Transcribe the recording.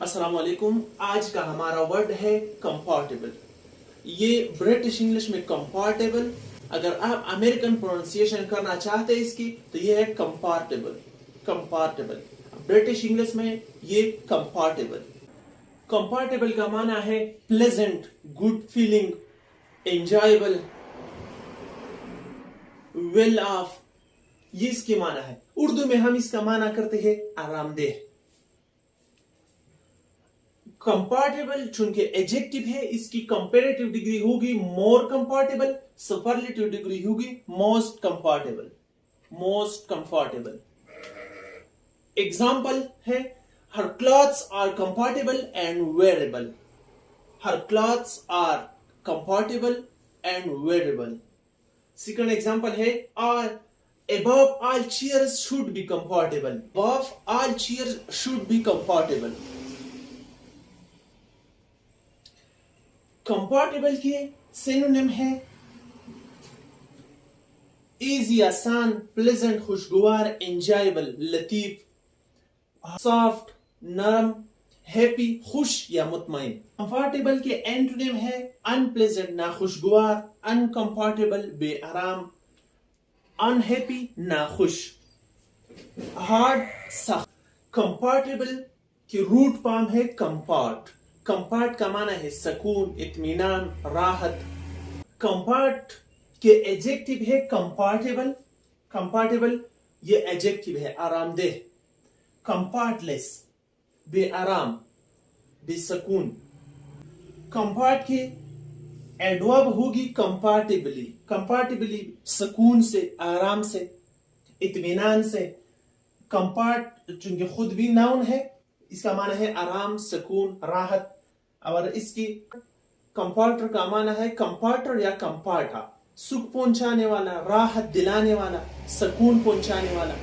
अस्सलाम वालेकुम। आज का हमारा वर्ड है कंफर्टेबल। ये ब्रिटिश इंग्लिश में कंफर्टेबल, अगर आप अमेरिकन प्रोनाउंसिएशन करना चाहते हैं इसकी तो ये है कंफर्टेबल। कंफर्टेबल ब्रिटिश इंग्लिश में ये कंफर्टेबल। कंफर्टेबल का माना है pleasant, good feeling, enjoyable, well of, ये इसके माना है। उर्दू में हम इसका माना करते हैं आरामदेह। कंफर्टेबल चूंकि एडजेक्टिव है, इसकी कंपैरेटिव डिग्री होगी मोर कंफर्टेबल, सुपरलेटिव डिग्री होगी most comfortable. Most comfortable example है हर clothes are comfortable and wearable. हर clothes are comfortable and wearable. Second example है are above all chairs should be comfortable. Above all chairs should be comfortable. Comfortable के synonym है easy, आसान, pleasant, खुशगवार, enjoyable, Latif, soft, नरम, happy, खुश या मुतमईन। Comfortable के antonym है अनप्लेजेंट, नाखुशगवार, अनकंफर्टेबल, बेआराम, अनहैप्पी, नाखुश, हार्ड, सख्त। कंफर्टेबल की रूट फॉर्म है कंफर्ट। कंफर्ट का माना है सुकून, इत्मीनान, राहत। कंफर्ट के एडजेक्टिव है कंफर्टेबल। कंफर्टेबल ये एडजेक्टिव है आरामदेह। कंफर्टलेस बेआराम, बेसुकून। कंफर्ट की एडवर्ब होगी कंफर्टेबली। कंफर्टेबली सुकून से, आराम से, इत्मीनान से। कंफर्ट चूंकि खुद भी नाउन है, इसका माना है आराम, सुकून, राहत। और इसकी कंफर्टर का माना है कंफर्टर या कंफर्टर, सुख पहुंचाने वाला, राहत दिलाने वाला, सुकून पहुंचाने वाला।